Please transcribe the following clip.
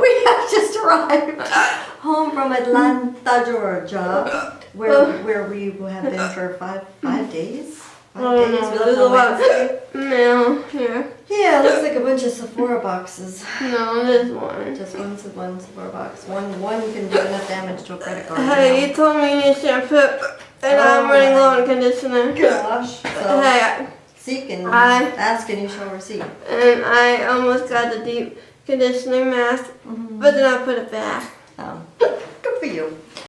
we have just arrived home from Atlanta, Georgia, where we have been for five days. 5 days. We left on Wednesday. No, here. Yeah, it looks like a bunch of Sephora boxes. No, there's one. Just one Sephora box. One can do enough damage to a credit card. Hey, you told me you need shampoo, and I'm running low on conditioner. Gosh. So, Hey, seek and ask and you shall receive. and I almost got the deep conditioning mask, but then I put it back. Good for you.